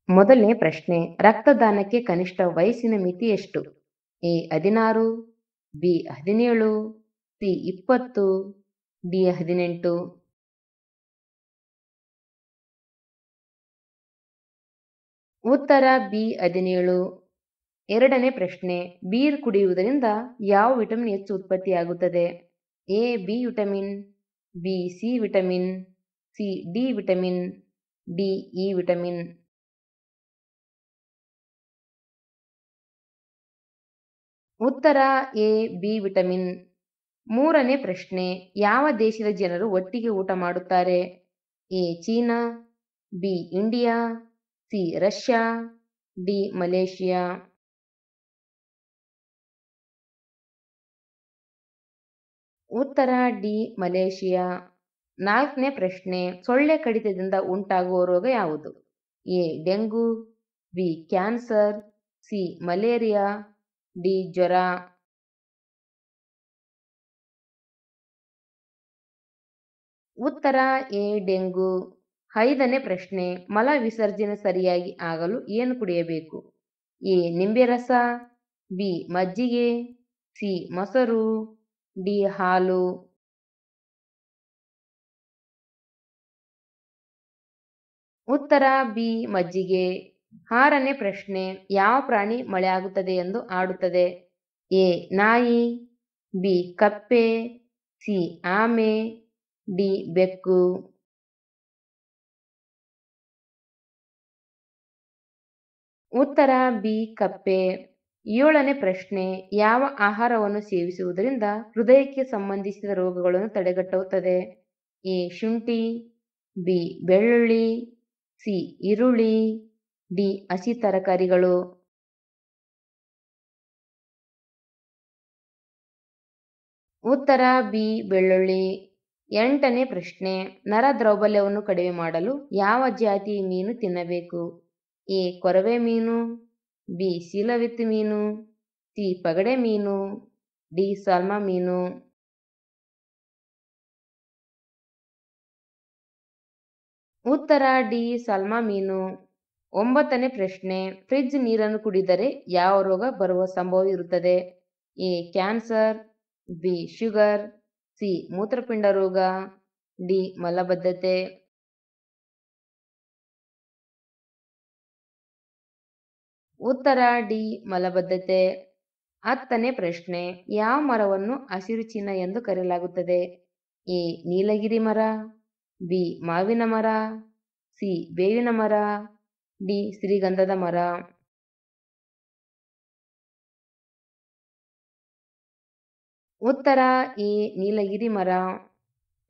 ಮೊದಲನೇ ಪ್ರಶ್ನೆ, ರಕ್ತದಾನಕ್ಕೆ ಕನಿಷ್ಠ ವಯಸ್ಸಿನ ಮಿತಿ ಎಷ್ಟು? A 16, B 17, C 20, D 18. ಉತ್ತರ ಬಿ 17. ಎರಡನೇ ಪ್ರಶ್ನೆ, ಬೀರ್ ಕುಡಿಯುವುದರಿಂದ ಯಾವ ವಿಟಮಿನ್ ಹೆಚ್ಚು ಉತ್ಪತ್ತಿಯಾಗುತ್ತದೆ? A B vitamin, B C vitamin, C D vitamin, D E vitamin. ಉತ್ತರ ಎ ಬಿ ವಿಟಮಿನ್. ಮೂರನೇ ಪ್ರಶ್ನೆ, ಯಾವ ದೇಶದ ಜನರು ಒಟ್ಟಿಗೆ ಊಟ ಮಾಡುತ್ತಾರೆ? A China, B India, C Russia, D Malaysia. ಉತ್ತರ ಡಿ ಮಲೇಷಿಯಾ. ನಾಲ್ಕನೇ ಪ್ರಶ್ನೆ, ಸೊಳ್ಳೆ ಕಡಿತದಿಂದ ಉಂಟಾಗುವ ರೋಗ ಯಾವುದು? A dengue, B cancer, C malaria, D ಜ್ವರ. ಉತ್ತರ ಎ ಡೆಂಗು. ಐದನೇ ಪ್ರಶ್ನೆ, ಮಲ ವಿಸರ್ಜನೆ ಸರಿಯಾಗಿ ಆಗಲು ಏನು ಕುಡಿಯಬೇಕು? ಎ ನಿಂಬೆ ರಸ, ಬಿ ಮಜ್ಜಿಗೆ, ಸಿ ಮೊಸರು, ಡಿ ಹಾಲು. ಉತ್ತರ ಬಿ ಮಜ್ಜಿಗೆ. ಆರನೇ ಪ್ರಶ್ನೆ, ಯಾವ ಪ್ರಾಣಿ ಮಳೆ ಆಗುತ್ತದೆ ಎಂದು ಆಡುತ್ತದೆ? ಎ ನಾಯಿ, ಬಿ ಕಪ್ಪೆ, ಸಿ ಆಮೆ, ಡಿ ಬೆಕ್ಕು. ಉತ್ತರ ಬಿ ಕಪ್ಪೆ. ಏಳನೇ ಪ್ರಶ್ನೆ, ಯಾವ ಆಹಾರವನ್ನು ಸೇವಿಸುವುದರಿಂದ ಹೃದಯಕ್ಕೆ ಸಂಬಂಧಿಸಿದ ರೋಗಗಳನ್ನು ತಡೆಗಟ್ಟುತ್ತದೆ? ಎ ಶುಂಠಿ, ಬಿ ಬೆಳ್ಳುಳ್ಳಿ, ಸಿ ಈರುಳ್ಳಿ, ಡಿ ಹಸಿ ತರಕಾರಿಗಳು. ಉತ್ತರ ಬಿ ಬೆಳ್ಳುಳ್ಳಿ. ಎಂಟನೇ ಪ್ರಶ್ನೆ, ನರ ದೌರ್ಬಲ್ಯವನ್ನು ಕಡಿಮೆ ಮಾಡಲು ಯಾವ ಜಾತಿಯ ಮೀನು ತಿನ್ನಬೇಕು? ಎ ಕೊರವೆ ಮೀನು, ಬಿ ಸೀಲವಿತ್ ಮೀನು, ಸಿ ಪಗಡೆ ಮೀನು, ಡಿ ಸಾಲ್ಮಾ ಮೀನು. ಉತ್ತರ ಡಿ ಸಾಲ್ಮಾ ಮೀನು. ಒಂಬತ್ತನೇ ಪ್ರಶ್ನೆ, ಫ್ರಿಡ್ಜ್ ನೀರನ್ನು ಕುಡಿದರೆ ಯಾವ ರೋಗ ಬರುವ ಸಂಭವ ಇರುತ್ತದೆ? A cancer, B sugar, C ಮೂತ್ರಪಿಂಡ ರೋಗ, ಡಿ ಮಲಬದ್ಧತೆ. ಉತ್ತರ ಡಿ ಮಲಬದ್ಧತೆ. ಹತ್ತನೇ ಪ್ರಶ್ನೆ, ಯಾವ ಮರವನ್ನು ಹಸಿರು ಚಿನ್ನ ಎಂದು ಕರೆಯಲಾಗುತ್ತದೆ? ಎ ನೀಲಗಿರಿ ಮರ, ಬಿ ಮಾವಿನ ಮರ, ಸಿ ಬೇವಿನ ಮರ, ಡಿ ಶ್ರೀಗಂಧದ ಮರ. ಉತ್ತರ ಎ ನೀಲಗಿರಿ ಮರ.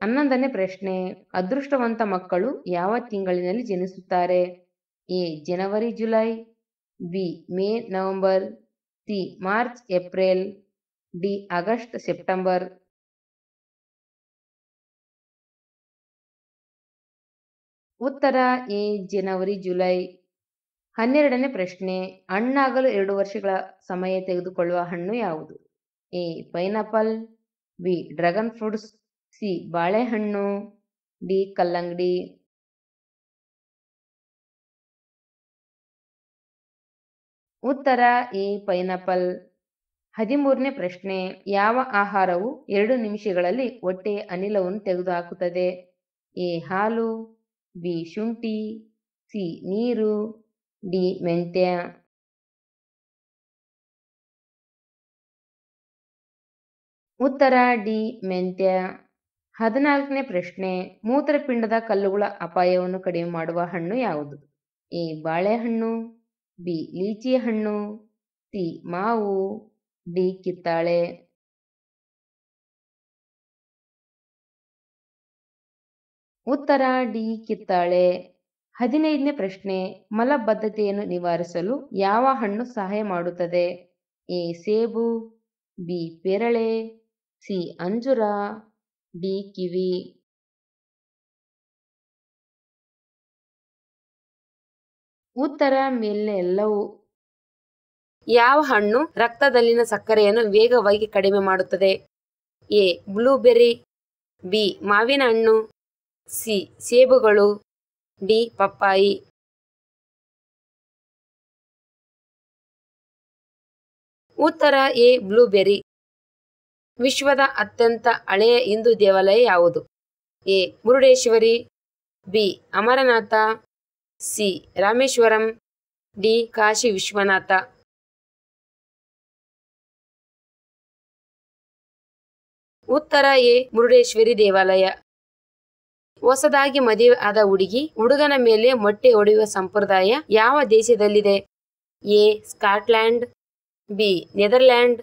ಹನ್ನೊಂದನೇ ಪ್ರಶ್ನೆ, ಅದೃಷ್ಟವಂತ ಮಕ್ಕಳು ಯಾವ ತಿಂಗಳಿನಲ್ಲಿ ಜನಿಸುತ್ತಾರೆ? ಎ ಜನವರಿ ಜುಲೈ, B May November, C March April, D August September. ಉತ್ತರ ಎ ಜನವರಿ ಜುಲೈ. ಹನ್ನೆರಡನೇ ಪ್ರಶ್ನೆ, ಹಣ್ಣಾಗಲು 2 ವರ್ಷಗಳ ಸಮಯ ತೆಗೆದುಕೊಳ್ಳುವ ಹಣ್ಣು ಯಾವುದು? A pineapple, B dragon fruits, C ಬಾಳೆಹಣ್ಣು, ಡಿ ಕಲ್ಲಂಗಡಿ. ಉತ್ತರ ಎ ಪೈನಾಪಲ್. 13ನೇ ಪ್ರಶ್ನೆ, ಯಾವ ಆಹಾರವು 2 ನಿಮಿಷಗಳಲ್ಲಿ ಹೊಟ್ಟೆಯ ಅನಿಲವನ್ನು ತೆಗೆದುಹಾಕುತ್ತದೆ? ಎ ಹಾಲು, ಬಿ ಶುಂಠಿ, ಸಿ ನೀರು, ಡಿ ಮೆಂತ್ಯ. ಉತ್ತರ ಡಿ ಮೆಂತ್ಯ. 14ನೇ ಪ್ರಶ್ನೆ, ಮೂತ್ರಪಿಂಡದ ಕಲ್ಲುಗಳ ಅಪಾಯವನ್ನು ಕಡಿಮೆ ಮಾಡುವ ಹಣ್ಣು ಯಾವುದು? ಎ ಬಾಳೆಹಣ್ಣು, ಬಿ ಲೀಚಿ ಹಣ್ಣು, ಸಿ ಮಾವು, ಡಿ ಕಿತ್ತಾಳೆ. ಉತ್ತರ ಡಿ ಕಿತ್ತಾಳೆ. 15ನೇ ಪ್ರಶ್ನೆ, ಮಲಬದ್ಧತೆಯನ್ನು ನಿವಾರಿಸಲು ಯಾವ ಹಣ್ಣು ಸಹಾಯ ಮಾಡುತ್ತದೆ? ಎ ಸೇಬು, ಬಿ ಪೇರಳೆ, ಸಿ ಅಂಜೂರ, ಡಿ ಕಿವಿ. ಉತ್ತರ ಮೇಲಿನ ಎಲ್ಲವೂ. ಯಾವ ಹಣ್ಣು ರಕ್ತದಲ್ಲಿನ ಸಕ್ಕರೆಯನ್ನು ವೇಗವಾಗಿ ಕಡಿಮೆ ಮಾಡುತ್ತದೆ? ಎ ಬ್ಲೂಬೆರ್ರಿ, ಬಿ ಮಾವಿನ ಹಣ್ಣು, ಸಿ ಸೇಬುಗಳು, ಡಿ ಪಪ್ಪಾಯಿ. ಉತ್ತರ ಎ ಬ್ಲೂಬೆರಿ. ವಿಶ್ವದ ಅತ್ಯಂತ ಹಳೆಯ ಹಿಂದೂ ದೇವಾಲಯ ಯಾವುದು? A Murudeshwari, B Amarnath, C Rameswaram, D Kashi Vishwanath. ಉತ್ತರ ಎ ಮುರುಡೇಶ್ವರಿ ದೇವಾಲಯ. ಹೊಸದಾಗಿ ಮದುವೆ ಆದ ಹುಡುಗನ ಮೇಲೆ ಮೊಟ್ಟೆ ಹೊಡೆಯುವ ಸಂಪ್ರದಾಯ ಯಾವ ದೇಶದಲ್ಲಿದೆ? A Scotland, B Netherland,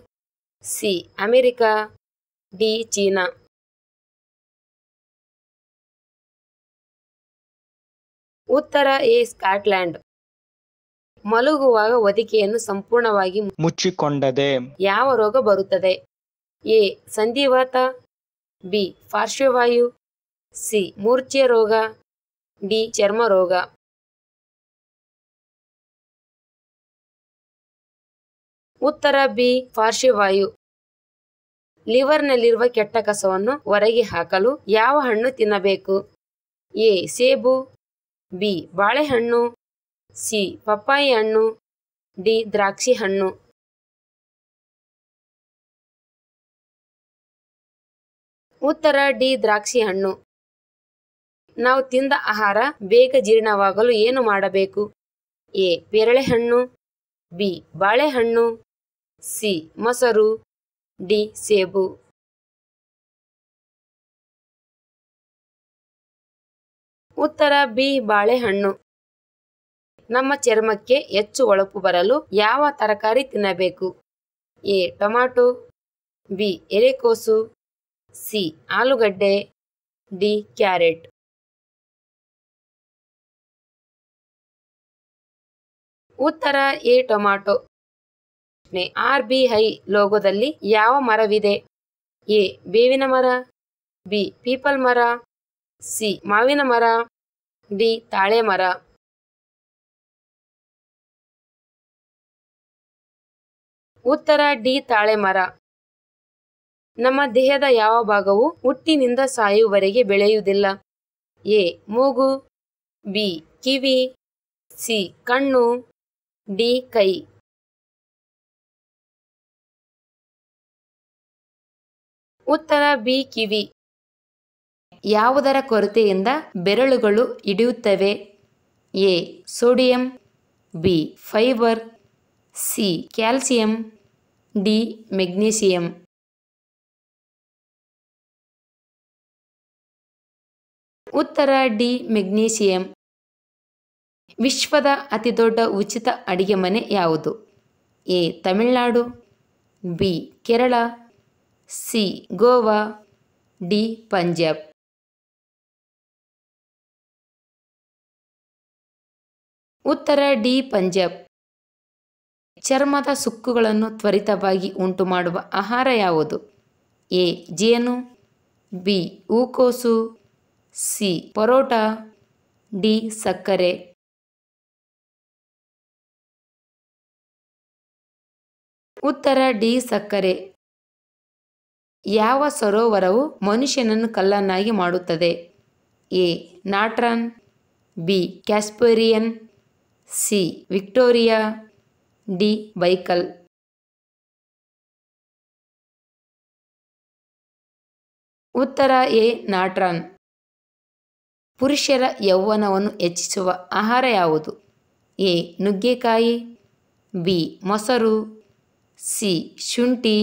C America, D China. ಉತ್ತರ ಎ ಸ್ಕಾಟ್ಲ್ಯಾಂಡ್. ಮಲಗುವಾಗ ಹೊದಿಕೆಯನ್ನು ಸಂಪೂರ್ಣವಾಗಿ ಮುಚ್ಚಿಕೊಂಡದೆ ಯಾವ ರೋಗ ಬರುತ್ತದೆ? ಎ ಸಂಧಿವಾತ, ಬಿ ಪಾರ್ಶ್ವವಾಯು, ಸಿ ಮೂರ್ಛೆ ರೋಗ, ಡಿ ಚರ್ಮ ರೋಗ. ಉತ್ತರ ಬಿ ಪಾರ್ಶ್ವವಾಯು. ಲಿವರ್ನಲ್ಲಿರುವ ಕೆಟ್ಟ ಕಸವನ್ನು ಹೊರಗೆ ಹಾಕಲು ಯಾವ ಹಣ್ಣು ತಿನ್ನಬೇಕು? ಎ ಸೇಬು, ಬಿ ಬಾಳೆಹಣ್ಣು, ಸಿ ಪಪ್ಪಾಯಿ ಹಣ್ಣು, ಡಿ ದ್ರಾಕ್ಷಿ ಹಣ್ಣು. ಉತ್ತರ ಡಿ ದ್ರಾಕ್ಷಿ ಹಣ್ಣು. ನಾವು ತಿಂದ ಆಹಾರ ಬೇಗ ಜೀರ್ಣವಾಗಲು ಏನು ಮಾಡಬೇಕು? ಎ ಪೇರಳೆಹಣ್ಣು, ಬಿ ಬಾಳೆಹಣ್ಣು, ಸಿ ಮೊಸರು, ಡಿ ಸೇಬು. ಉತ್ತರ ಬಿ ಬಾಳೆಹಣ್ಣು. ನಮ್ಮ ಚರ್ಮಕ್ಕೆ ಹೆಚ್ಚು ಹೊಳಪು ಬರಲು ಯಾವ ತರಕಾರಿ ತಿನ್ನಬೇಕು? ಎ ಟೊಮ್ಯಾಟೊ, ಬಿ ಎಲೆಕೋಸು, ಸಿ ಆಲೂಗಡ್ಡೆ, ಡಿ ಕ್ಯಾರೆಟ್. ಉತ್ತರ ಎ ಟೊಮ್ಯಾಟೊ. RBI ಲೋಗೋದಲ್ಲಿ ಯಾವ ಮರವಿದೆ? ಎ ಬೇವಿನ ಮರ, ಬಿ ಪೀಪಲ್ ಮರ, ಸಿ ಮಾವಿನ ಮರ, ಡಿ ತಾಳೆ ಮರ. ಉತ್ತರ ಡಿ ತಾಳೆ ಮರ. ನಮ್ಮ ದೇಹದ ಯಾವ ಭಾಗವು ಹುಟ್ಟಿನಿಂದ ಸಾಯುವವರೆಗೆ ಬೆಳೆಯುವುದಿಲ್ಲ? ಎ ಮೂಗು, ಬಿ ಕಿವಿ, ಸಿ ಕಣ್ಣು, ಡಿ ಕೈ. ಉತ್ತರ ಬಿ ಕಿವಿ. ಯಾವುದರ ಕೊರತೆಯಿಂದ ಬೆರಳುಗಳು ಹಿಡಿಯುತ್ತವೆ? A sodium, B fibre, C calcium, D magnesium. ಉತ್ತರ ಡಿ ಮೆಗ್ನೀಸಿಯಂ. ವಿಶ್ವದ ಅತಿದೊಡ್ಡ ಉಚಿತ ಅಡಿಗೆ ಮನೆ ಯಾವುದು? A Tamil Nadu, B Kerala, C Goa, D Punjab. ಉತ್ತರ ಡಿ ಪಂಜಾಬ್. ಚರ್ಮದ ಸುಕ್ಕುಗಳನ್ನು ತ್ವರಿತವಾಗಿ ಉಂಟುಮಾಡುವ ಆಹಾರ ಯಾವುದು? ಎ ಜೇನು, ಬಿ ಹೂಕೋಸು, ಸಿ ಪರೋಟ, ಡಿ ಸಕ್ಕರೆ. ಉತ್ತರ ಡಿ ಸಕ್ಕರೆ. ಯಾವ ಸರೋವರವು ಮನುಷ್ಯನನ್ನು ಕಳ್ಳನಾಗಿ ಮಾಡುತ್ತದೆ? A Natron, B Caspian, C Victoria, D Baikal. ಉತ್ತರ ಎ ನಾಟ್ರಾನ್. ಪುರುಷರ ಯೌವನವನ್ನು ಹೆಚ್ಚಿಸುವ ಆಹಾರ ಯಾವುದು? ಎ ನುಗ್ಗೆಕಾಯಿ, ಬಿ ಮೊಸರು, ಸಿ ಶುಂಠಿ,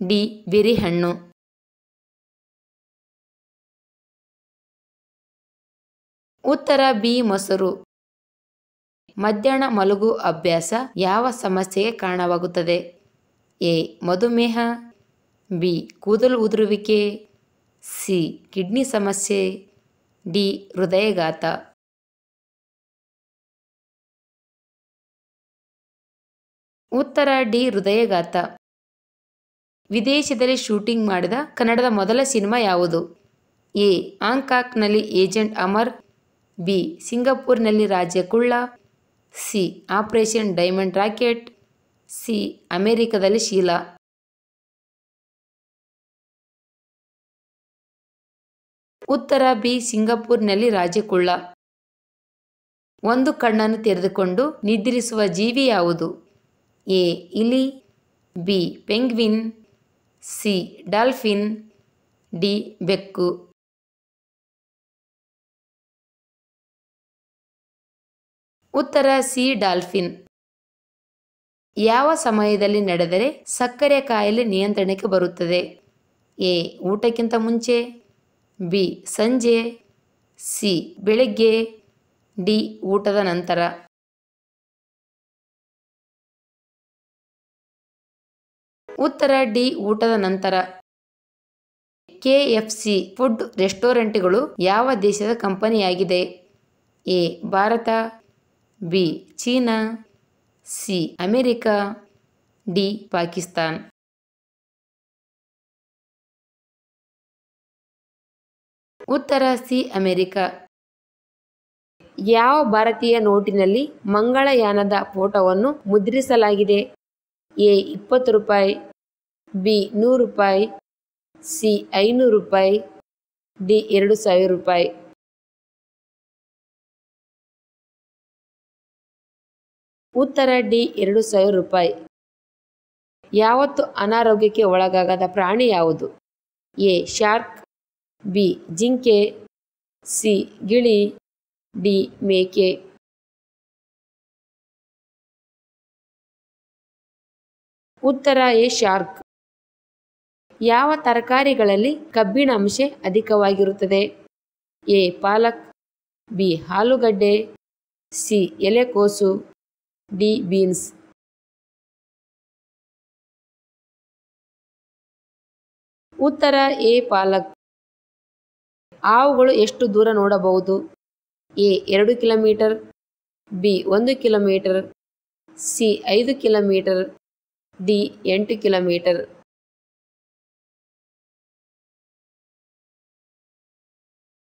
ಡಿ ಬೆರಿಹಣ್ಣು. ಉತ್ತರ ಬಿ ಮೊಸರು. ಮಧ್ಯಾಹ್ನ ಮಲಗುವ ಅಭ್ಯಾಸ ಯಾವ ಸಮಸ್ಯೆಗೆ ಕಾರಣವಾಗುತ್ತದೆ? ಎ ಮಧುಮೇಹ, ಬಿ ಕೂದಲು ಉದುರುವಿಕೆ, ಸಿ ಕಿಡ್ನಿ ಸಮಸ್ಯೆ, ಡಿ ಹೃದಯಘಾತ. ಉತ್ತರ ಡಿ ಹೃದಯಘಾತ. ವಿದೇಶದಲ್ಲಿ ಶೂಟಿಂಗ್ ಮಾಡಿದ ಕನ್ನಡದ ಮೊದಲ ಸಿನಿಮಾ ಯಾವುದು? ಎ ಹಾಂಕಾಂಗ್ನಲ್ಲಿ ಏಜೆಂಟ್ ಅಮರ್, ಬಿ ಸಿಂಗಪೂರ್ನಲ್ಲಿ Raja Kulla, C operation diamond racket, C ಅಮೆರಿಕದಲ್ಲಿ ಶೀಲಾ. ಉತ್ತರ ಬಿ ಸಿಂಗಪೂರ್ನಲ್ಲಿ ರಾಜ ಕುಳ್ಳ. ಒಂದು ಕಣ್ಣನ್ನು ತೆರೆದುಕೊಂಡು ನಿದ್ರಿಸುವ ಜೀವಿ ಯಾವುದು? ಎ ಇಲಿ, B penguin, C dolphin, D ಬೆಕ್ಕು. ಉತ್ತರ ಸಿ ಡಾಲ್ಫಿನ್. ಯಾವ ಸಮಯದಲ್ಲಿ ನಡೆದರೆ ಸಕ್ಕರೆ ಕಾಯಿಲೆ ನಿಯಂತ್ರಣಕ್ಕೆ ಬರುತ್ತದೆ? ಎ ಊಟಕ್ಕಿಂತ ಮುಂಚೆ, ಬಿ ಸಂಜೆ, ಸಿ ಬೆಳಗ್ಗೆ, ಡಿ ಊಟದ ನಂತರ. ಉತ್ತರ ಡಿ ಊಟದ ನಂತರ. KFC ಫುಡ್ ರೆಸ್ಟೋರೆಂಟ್ಗಳು ಯಾವ ದೇಶದ ಕಂಪನಿಯಾಗಿದೆ? A Bharat, B China, C America, D Pakistan. ಉತ್ತರ ಸಿ ಅಮೆರಿಕ. ಯಾವ ಭಾರತೀಯ ನೋಟಿನಲ್ಲಿ ಮಂಗಳಯಾನದ ಫೋಟೋವನ್ನು ಮುದ್ರಿಸಲಾಗಿದೆ? ಎ 20 ರೂಪಾಯಿ, ಬಿ 100 ರೂಪಾಯಿ, ಸಿ 500 ರೂಪಾಯಿ, ಡಿ 2000 ರೂಪಾಯಿ. ಉತ್ತರ ಡಿ 2000 ರೂಪಾಯಿ. ಯಾವತ್ತೂ ಅನಾರೋಗ್ಯಕ್ಕೆ ಒಳಗಾಗದ ಪ್ರಾಣಿ ಯಾವುದು? ಎ ಶಾರ್ಕ್, ಬಿ ಜಿಂಕೆ, ಸಿ ಗಿಳಿ, ಡಿ ಮೇಕೆ. ಉತ್ತರ ಎ ಶಾರ್ಕ್. ಯಾವ ತರಕಾರಿಗಳಲ್ಲಿ ಕಬ್ಬಿಣ ಅಂಶ ಅಧಿಕವಾಗಿರುತ್ತದೆ? ಎ ಪಾಲಕ್, ಬಿ ಆಲೂಗಡ್ಡೆ, ಸಿ ಎಲೆಕೋಸು, ಡಿ ಬೀನ್ಸ್. ಉತ್ತರ ಎ ಪಾಲಕ್. ಹಾವುಗಳು ಎಷ್ಟು ದೂರ ನೋಡಬಹುದು? A 2 kilometre, B 1 kilometre, C 5 kilometre, D 8 kilometre.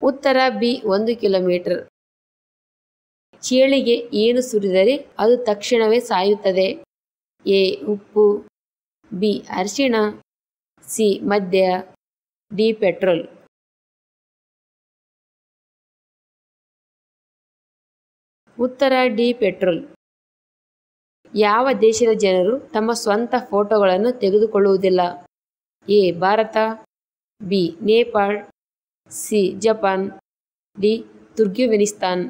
ಉತ್ತರ ಬಿ 1 ಕಿಲೋಮೀಟರ್. ಚೇಳಿಗೆ ಏನು ಸುರಿದರೆ ಅದು ತಕ್ಷಣವೇ ಸಾಯುತ್ತದೆ? ಎ ಉಪ್ಪು, ಬಿ ಅರಿಶಿಣ, ಸಿ ಮದ್ಯ, ಡಿ ಪೆಟ್ರೋಲ್. ಉತ್ತರ ಡಿ ಪೆಟ್ರೋಲ್. ಯಾವ ದೇಶದ ಜನರು ತಮ್ಮ ಸ್ವಂತ ಫೋಟೋಗಳನ್ನು ತೆಗೆದುಕೊಳ್ಳುವುದಿಲ್ಲ? A Bharat, B Nepal, C Japan, D Turkmenistan.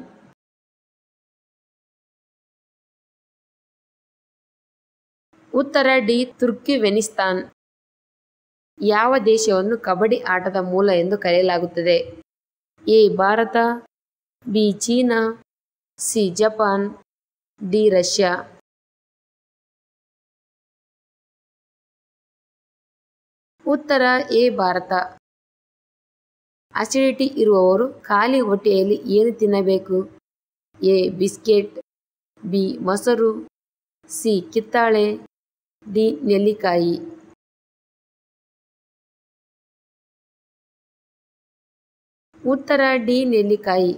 ಉತ್ತರ ಡಿ ತುರ್ಕ್ಮೆನಿಸ್ತಾನ್. ಯಾವ ದೇಶವನ್ನು ಕಬಡ್ಡಿ ಆಟದ ಮೂಲ ಎಂದು ಕರೆಯಲಾಗುತ್ತದೆ? A Bharat, B China, C Japan, D Russia. ಉತ್ತರ ಎ ಭಾರತ. ಅಸಿಡಿಟಿ ಇರುವವರು ಖಾಲಿ ಹೊಟ್ಟೆಯಲ್ಲಿ ಏನು ತಿನ್ನಬೇಕು? ಎ ಬಿಸ್ಕೆಟ್, ಬಿ ಮೊಸರು, ಸಿ ಕಿತ್ತಳೆ, ಡಿ ನೆಲ್ಲಿಕಾಯಿ. ಉತ್ತರ ಡಿ ನೆಲ್ಲಿಕಾಯಿ.